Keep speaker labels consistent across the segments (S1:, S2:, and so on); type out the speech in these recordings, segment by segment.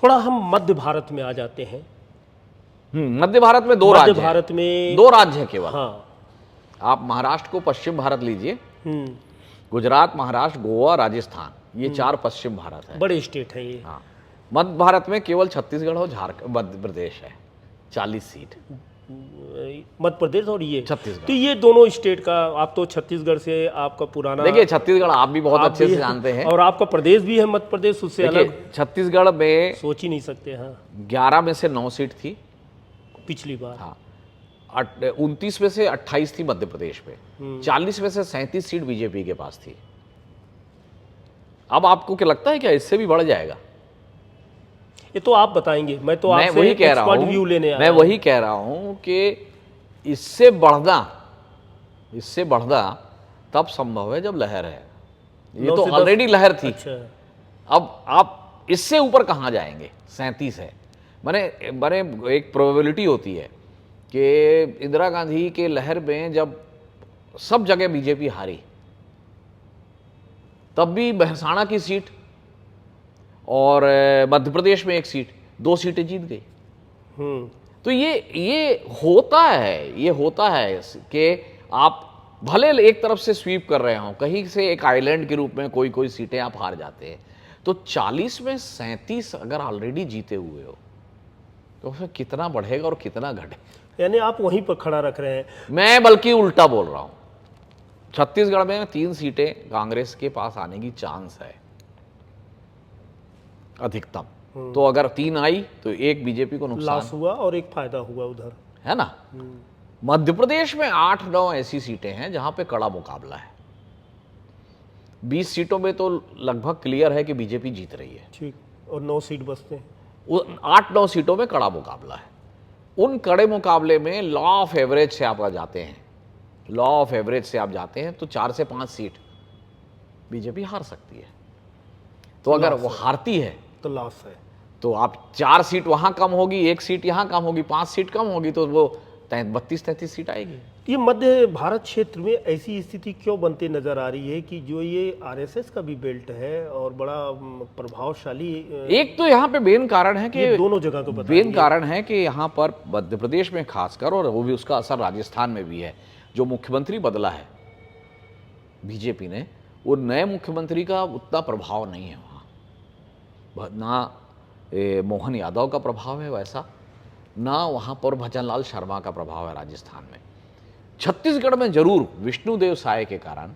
S1: थोड़ा हम मध्य भारत में आ जाते हैं।
S2: मध्य भारत में दो राज्य
S1: मध्य भारत में
S2: दो राज्य हैं केवल।
S1: हाँ।
S2: आप महाराष्ट्र को पश्चिम भारत लीजिए,
S1: हम्म।
S2: गुजरात, महाराष्ट्र, गोवा, राजस्थान, ये चार पश्चिम भारत है।
S1: बड़े स्टेट हैं ये।
S2: हाँ, मध्य भारत में केवल छत्तीसगढ़ और झारखंड, मध्य प्रदेश है, 40 सीट।
S1: मध्य प्रदेश और ये
S2: छत्तीसगढ़।
S1: तो ये दोनों स्टेट का, आप तो छत्तीसगढ़ से आपका पुराना,
S2: देखिए छत्तीसगढ़ आप भी बहुत अच्छे से जानते हैं,
S1: और आपका प्रदेश भी है मध्य प्रदेश, उससे अलग
S2: छत्तीसगढ़ में
S1: सोच ही नहीं सकते। हाँ,
S2: 11 में से 9 सीट थी
S1: पिछली बार।
S2: हाँ, 29 में से 28 थी मध्य प्रदेश में, 40 में से 37 सीट बीजेपी के पास थी। अब आपको क्या लगता है क्या इससे भी बढ़ जाएगा?
S1: ये तो आप बताएंगे, मैं तो आपसे
S2: वही कह रहा
S1: एक्सपर्ट व्यू लेने आया
S2: मैं
S1: हूं।
S2: वही कह रहा हूं कि इससे बढ़ना तब संभव है जब लहर है। ये तो ऑलरेडी लहर थी।
S1: अच्छा।
S2: अब आप इससे ऊपर कहां जाएंगे? 37 है। माने एक प्रोबेबिलिटी होती है कि इंदिरा गांधी के लहर में जब सब जगह बीजेपी हारी, तब भी बहसाना की सीट और मध्य प्रदेश में 1 सीट, 2 सीटें जीत गई। तो ये होता है कि आप भले एक तरफ से स्वीप कर रहे हो, कहीं से एक आइलैंड के रूप में कोई सीटें आप हार जाते हैं, तो 40 में 37 अगर ऑलरेडी जीते हुए हो तो फिर कितना बढ़ेगा और कितना घटेगा?
S1: यानी आप वहीं पर खड़ा रख रहे हैं। मैं
S2: बल्कि उल्टा बोल रहा हूं, छत्तीसगढ़ में 3 सीटें कांग्रेस के पास आने की चांस है अधिकतम। तो अगर 3 आई तो 1 बीजेपी को नुकसान
S1: लॉस हुआ और 1 फायदा हुआ उधर,
S2: है ना। मध्य प्रदेश में 8-9 ऐसी सीटें हैं जहां पे कड़ा मुकाबला है। 20 सीटों में तो लगभग क्लियर है कि बीजेपी जीत रही है।
S1: ठीक, और 9 सीट बचते हैं।
S2: 8-9 सीटों में कड़ा मुकाबला है। उन कड़े मुकाबले में लॉ ऑफ एवरेज से आप जाते हैं तो 4 से 5 सीट बीजेपी हार सकती है। तो अगर वो हारती है
S1: तो लॉस है।
S2: तो आप 4 सीट वहां कम होगी, 1 सीट यहां कम होगी, 5 सीट कम होगी, तो वो 32-33 सीट आएगी।
S1: ये मध्य भारत क्षेत्र में ऐसी स्थिति क्यों बनती नजर आ रही है कि जो ये आरएसएस का भी बेल्ट है और बड़ा प्रभावशाली,
S2: एक तो यहाँ पे मेन कारण है कि
S1: दोनों जगह को
S2: मेन कारण है कि यहाँ पर मध्य प्रदेश में खासकर, और वो भी उसका असर राजस्थान में भी है, जो मुख्यमंत्री बदला है बीजेपी ने, वो नए मुख्यमंत्री का उतना प्रभाव नहीं है वहाँ। ना मोहन यादव का प्रभाव है वैसा, ना वहाँ पर भजनलाल शर्मा का प्रभाव है राजस्थान में। छत्तीसगढ़ में जरूर विष्णुदेव साय के कारण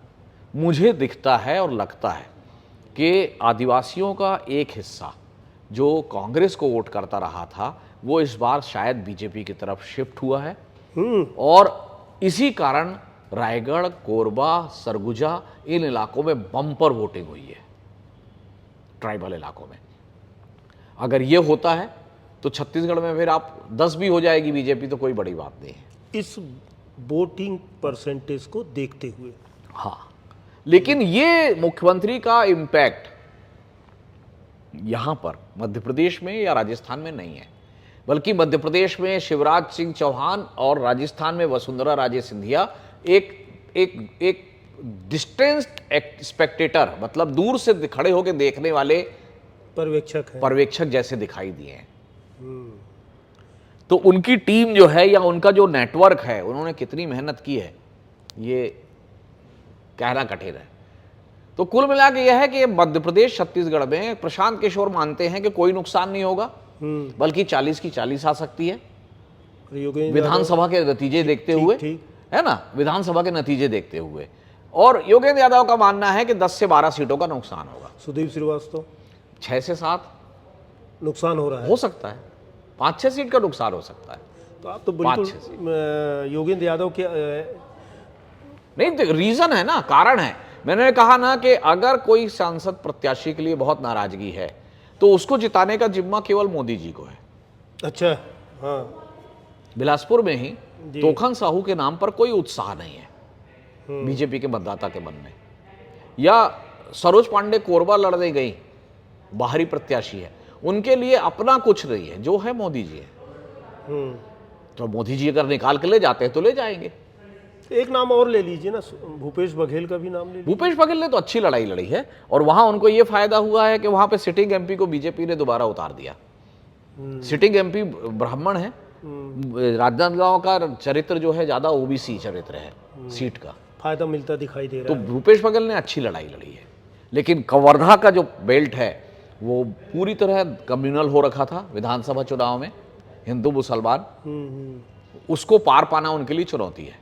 S2: मुझे दिखता है और लगता है कि आदिवासियों का एक हिस्सा जो कांग्रेस को वोट करता रहा था, वो इस बार शायद बीजेपी की तरफ शिफ्ट हुआ है। और इसी कारण रायगढ़, कोरबा, सरगुजा, इन इलाकों में बम्पर वोटिंग हुई है, ट्राइबल इलाकों में। अगर ये होता है तो छत्तीसगढ़ में फिर आप 10 भी हो जाएगी बीजेपी, तो कोई बड़ी बात नहीं है
S1: इस वोटिंग परसेंटेज को देखते हुए।
S2: हाँ, लेकिन ये मुख्यमंत्री का इम्पैक्ट यहां पर मध्य प्रदेश में या राजस्थान में नहीं है, बल्कि मध्य प्रदेश में शिवराज सिंह चौहान और राजस्थान में वसुंधरा राजे सिंधिया एक डिस्टेंस स्पेक्टेटर, मतलब दूर से खड़े होकर देखने वाले पर्यवेक्षक जैसे दिखाई दिए हैं। तो उनकी टीम जो है या उनका जो नेटवर्क है, उन्होंने कितनी मेहनत की है ये कहना कठिन है। तो कुल मिला के यह है कि मध्य प्रदेश छत्तीसगढ़ में प्रशांत किशोर मानते हैं कि कोई नुकसान नहीं होगा, बल्कि 40 की 40 आ सकती है विधानसभा के नतीजे देखते हुए, है ना, विधानसभा के नतीजे देखते हुए। और योगेंद्र यादव का मानना है कि 10 से 12 सीटों का नुकसान होगा।
S1: सुदीप श्रीवास्तव
S2: 6 से 7
S1: नुकसान हो रहा है,
S2: हो सकता है 5-6 सीट का नुकसान हो सकता है।
S1: तो आप तो बिल्कुल योगेंद्र यादव के
S2: नहीं, रीजन है ना, कारण है। मैंने कहा ना कि अगर कोई सांसद प्रत्याशी के लिए बहुत नाराजगी है तो उसको जिताने का जिम्मा केवल मोदी जी को है।
S1: अच्छा, हाँ,
S2: बिलासपुर में ही तोखन साहू के नाम पर कोई उत्साह नहीं है बीजेपी के मतदाता के मन में, या सरोज पांडे कोरबा लड़ने गई, बाहरी प्रत्याशी है, उनके लिए अपना कुछ नहीं है, जो है मोदी जी है। तो मोदी जी अगर निकाल के ले जाते हैं तो ले जाएंगे।
S1: एक नाम और ले लीजिए ना, भूपेश बघेल का भी नाम ले लीजिए।
S2: भूपेश बघेल ने तो अच्छी लड़ाई लड़ी है, और वहां उनको यह फायदा हुआ है कि वहां पे सिटिंग एमपी को बीजेपी ने दोबारा उतार दिया। सिटिंग एमपी ब्राह्मण है, राजनांदगांव का चरित्र जो है ज्यादा ओबीसी चरित्र है सीट का,
S1: फायदा मिलता दिखाई दे
S2: तो
S1: रहा है।
S2: भूपेश बघेल ने अच्छी लड़ाई लड़ी है। लेकिन कवर्धा का जो बेल्ट है वो पूरी तरह कम्युनल हो रखा था विधानसभा चुनाव में, हिंदू मुसलमान, उसको पार पाना उनके लिए चुनौती है।